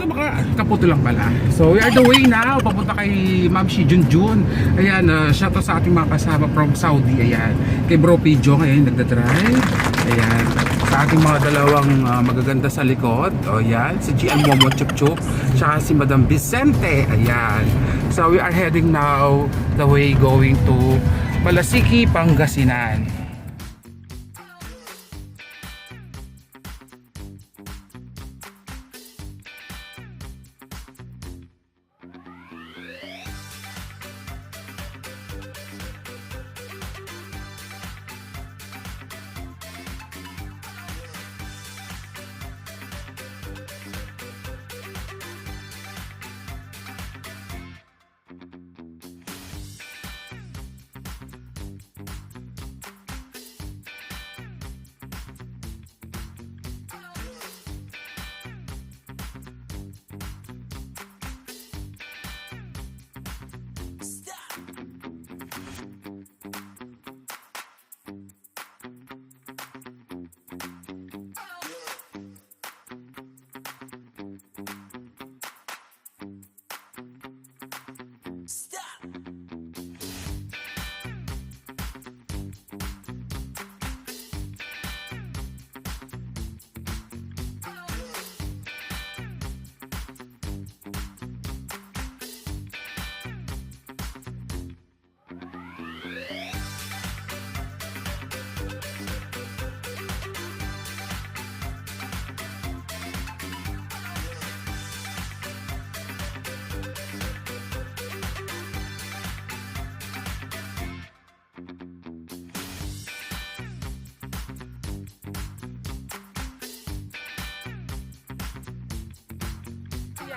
ito baka kaputo lang pala. So we are the way now papunta kay Ma'am Shi Junjun. Ayan, shout out sa ating mga kasama from Saudi. Ayan, kay Bro Pijong, ayan, nagdadrive. Ayan, sa ating mga dalawang magaganda sa likod. O yan, si GM Momo Chup Chup, tsaka si Madam Vicente. Ayan, so we are heading now the way going to Malasiki, Pangasinan.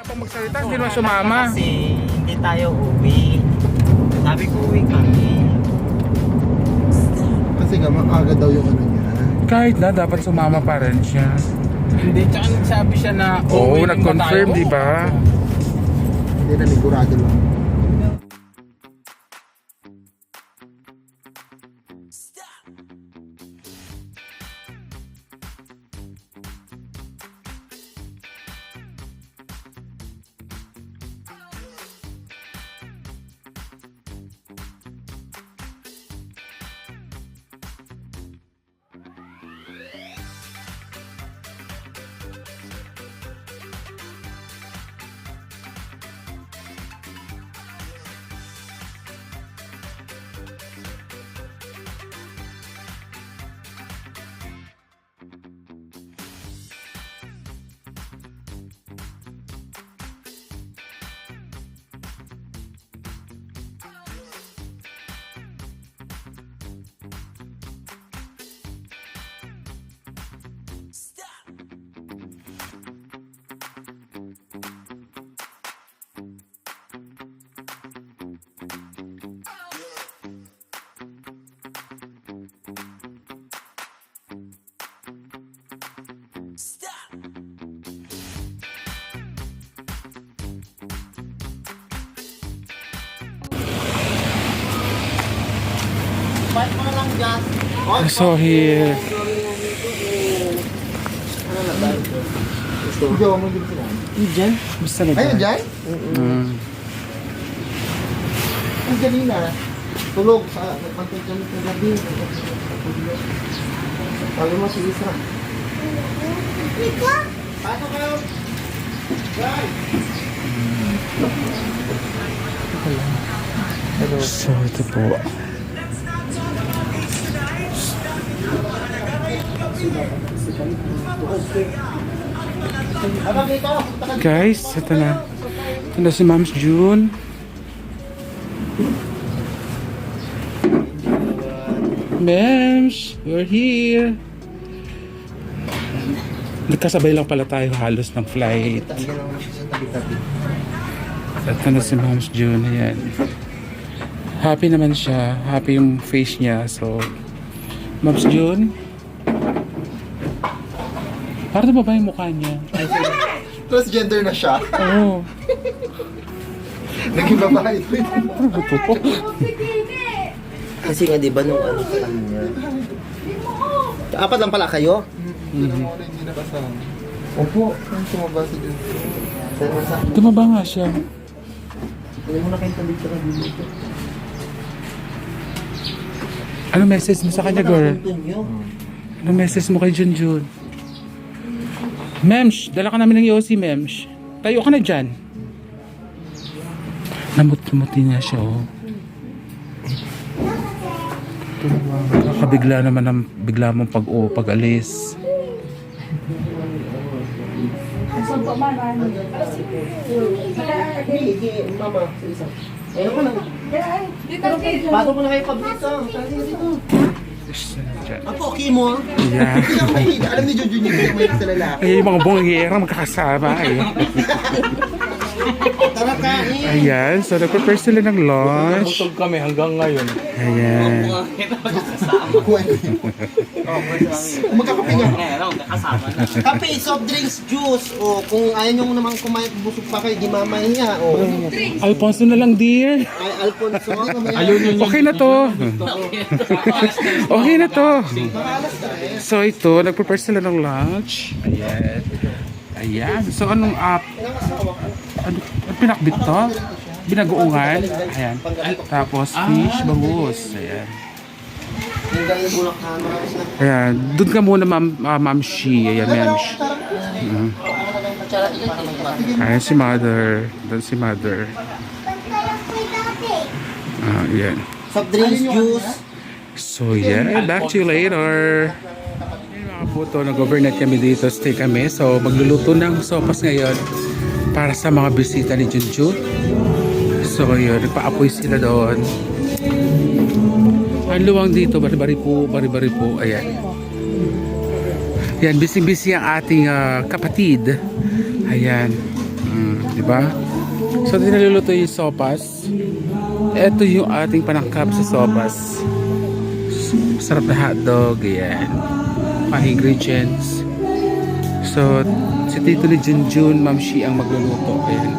Pag magsalita, hindi naman sumama. Kasi hindi tayo uwi. Sabi ko uwi kami. Kasi nga, maaga daw yung ano niya. Kahit na, dapat sumama pa rin siya. Hindi, tsaka nagsabi siya na Oo, uwi nag-confirm, di ba? Hindi na ligurado lang. Ba't mo lang gas? So here. Ano na ba? Hindi ako mag-ibig sila. Diyan? Basta na Ayun, dyan? Ang kanina, tulog sa pagkakyan ng gabi. Sabi mo si Isra. Paano kayo? Guys! So ito po. Abang dito! Guys, ito na. Ito na si Ma'am June. Mems, we're here. Nagkasabay lang pala tayo halos ng flight. Tanggal lang siya sa tabi-tabi. Ito na si Ma'am June. Ayan. Happy naman siya. Happy yung face niya. So, Ma'am June. Para na ba yung mukha niya? Transgender na siya. Oo. Naging babae ito. Kasi nga di ba nung ano sa kanya? Apat lang pala kayo? Hindi na kasama. Opo, ang sumabasa dyan. Tumaba nga siya. Hindi mo na kayo tabi ka nagluluto. Ano message mo sa kanya, girl? Ano message mo kay Junjun? Mems, dala ka namin ng Yossi, Mems. Tayo ka na dyan. Namut-muti nga siya, oh. Nakakabigla naman ng bigla mong pag-alis. Mama, isa. Ayun ko lang. Bato mo na kayo pabrito. Dito. Apo, okay mo. Yeah. Hindi ako mahilig. Alam ni Junjun yung mahilig sa lalaki. Ay, yung mga bongyera magkakasama, eh. Tara kain. Ayan, so nagprepare sila ng lunch. Busog kami hanggang ngayon. Ayan. Magkakape nga. Kape, soft drinks, juice. O kung ayaw nyo naman kumain, busog pa kayo, di mamahiya. O. Alfonso na lang, dear. Ay, Alfonso. Ayun yun. Okay na to. Okay na to. So ito, nagprepare sila ng lunch. Ayan. Ayan. So anong ano pinakbit to? Binagoongan. Ayan. Tapos fish, bangus. Ayan. Yung galing Bulacan, marami sila. Ayan. Doon ka muna, Ma'am Shi. Ayan, Ma'am Shi. Ayan si Mother. Doon si Mother. Ayan. Soft drinks, juice. So yeah, back to you later. Mga puto, nag-overnight kami dito, stay kami. So magluluto ng sopas ngayon para sa mga bisita ni Junjun. So yun, nagpa-apoy sila doon. Ang luwang dito, bari-bari po. Ayan. Yan, busy-busy ang ating kapatid. Ayan. Diba? So niluluto yung sopas. Ito yung ating panangkap sa sopas. Sarap na hotdog, ayan. Mga ingredients. So, si Tito ni Junjun, Ma'am Shi ang magluluto. Ayan.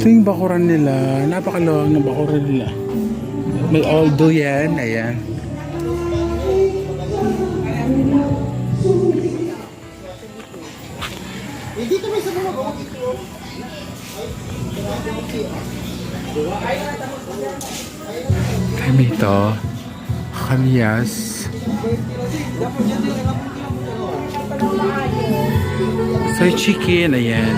Ito yung bakuran nila. Napakaluwang ng bakuran nila. May although yan. Ayan. Dito may sa mga Kami ito. Kamyas. So chicken. Ayan.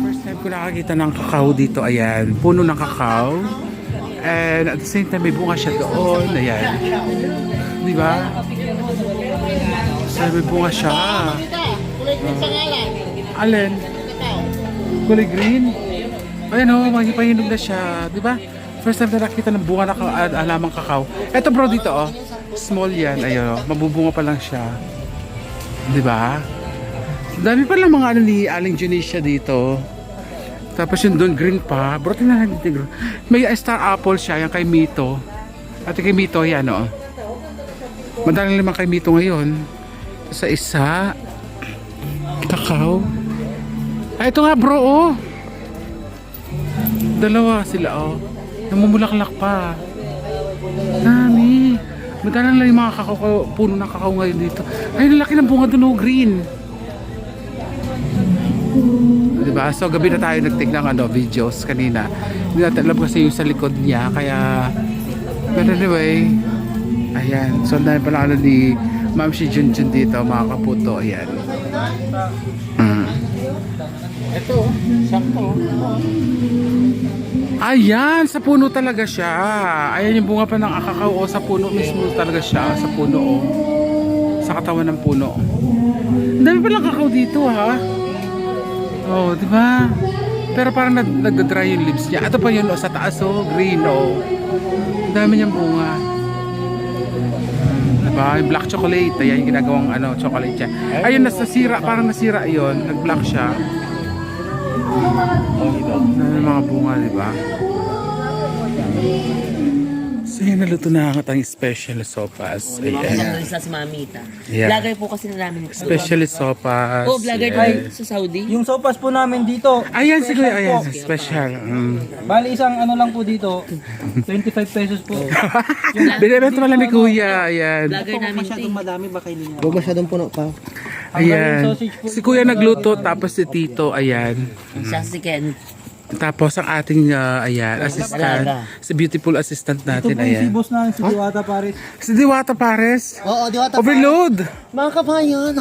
First time ko nakakita ng kakao dito. Ayan. Puno ng kakao. And at the same time, may bunga siya doon. Ayan. Di ba? So, may bunga siya. kulay green pangalan. Alin? Kulay green? Ayan o, mahipahinog na siya. Di ba? First time na nakita ng bunga na alamang kakao. Eto bro dito oh. Small yan. Ayun. Mabubunga pa lang siya. Di ba? Dami pa lang mga ano ni Aling Junisha dito. Tapos yung doon green pa. Bro, tingnan natin green. May star apple siya. Yan kay Mito. At kay Mito yan oh. Madalang naman kay Mito ngayon. Sa isa. Kakao. Ay, ito nga bro oh. Dalawa sila oh. Namumulaklak pa. Dami. Magkano lang yung mga kakao, puno ng kakao ngayon dito. Ay, lalaki ng bunga doon oh, green. Diba? So, gabi na tayo nag-take ng videos kanina. Hindi natin alam kasi yung sa likod niya. Kaya, but anyway, ayan. So, dahil pala ni Ma'am si Junjun dito, mga kaputo. Ayan. Ito, sakto. Ayan, sa puno talaga siya. Ayan yung bunga pa ng kakao. Sa puno mismo talaga siya. Sa puno oh. Sa katawan ng puno. Ang dami palang kakao dito ha. Oh, di ba? Pero parang nagda-dry yung leaves niya. Ito pa yun, oh, sa taas, oh, green, oh. Dami niyang bunga. Diba? Yung black chocolate. Ayan yung ginagawang chocolate siya. Ayun, nasira. Parang nasira yun. Nag-black siya. Dami mga bunga, diba? So yan, naluto na ang ating special sopas. Ayan. Isa si Mamita. Yeah. Vlogger po kasi na namin. Special sopas. Oh, vlogger Yes. din sa Saudi. Yung sopas po namin dito, Ayan, sige. Ayan, special. bali isang ano lang po dito, 25 pesos po. Binibento pala ni Kuya. Ayan. Vlogger namin ito. Madami ba kayo niya? Huwag masyadong puno pa. Ayan. Si Kuya nagluto, tapos si Tito, ayan. Siya si Ken. Tapos ang ating, ayan, assistant. Si beautiful assistant Ito natin, po yung si ayan. boss na si Diwata Paris. Si Diwata Pares. Oo, di ba? Overload. Mga kabayan.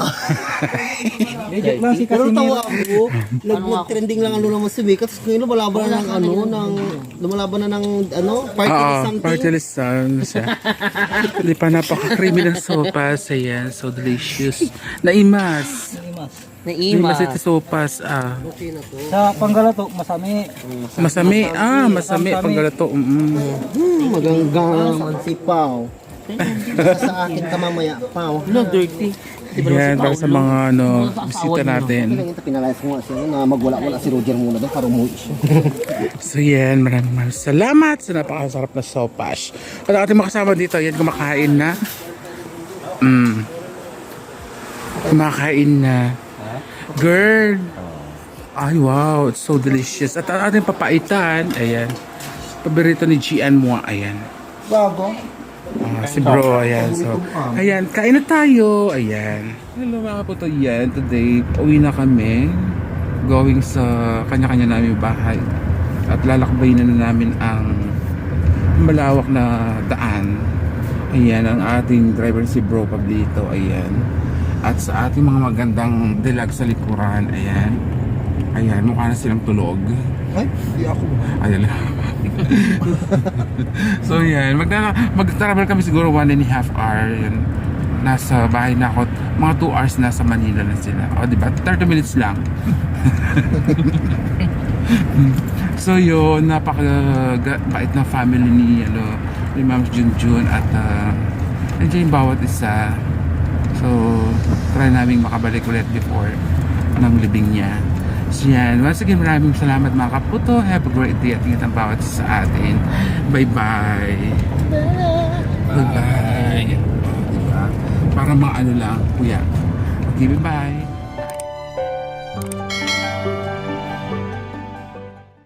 Legit lang si Pero tawa Casimiro. ako, nag-trending lang naman si Vika. Tapos ngayon lumalaban na ng party Oo, or something. party list siya. Hindi pa napaka-creamy ng sopas. Ayan, so delicious. Naimas. Naimas ito sopas. Sa Panggalato, masami. Masami. Masami. Panggalato. Maganggang si Pao. Sa akin ka mamaya, Pao. No, dirty. Yan, para sa mga bisita natin. Pinalayas ko nga siya na magwala-wala si Roger muna doon para umuwi siya. So yan, maraming salamat sa napakasarap na sopas. At ang ating makasama dito, yan, kumakain na. Kumakain na. Girl! Ay, wow, it's so delicious. At ang ating papaitan, ayan. Paborito ni Gian mo, ayan. Bago? Si bro, ayan. So, ayan, kain na tayo. Ayan. Hello mga puto, yan. Today, uwi na kami. Going sa kanya-kanya namin bahay. At lalakbay na namin ang malawak na daan. Ayan, ang ating driver si bro Pablito. Ayan. At sa ating mga magandang dilag sa likuran. Ayan. Ayan, mukha na silang tulog. Ay, di ako. Ayan lang. So yan, mag-travel kami siguro 1.5 hour. Yan. Nasa bahay na ako. Mga 2 hours nasa Manila na sila. O diba? 30 minutes lang. So yun, napaka-bait na family ni Ma'am Junjun at enjoy yung bawat isa. So, try namin makabalik ulit before ng libing niya. So yan, once again maraming salamat mga kaputo. Have a great day at ingat ang bawat isa sa atin. Bye-bye. Bye-bye. Diba? Para mga lang, kuya. Okay, bye-bye.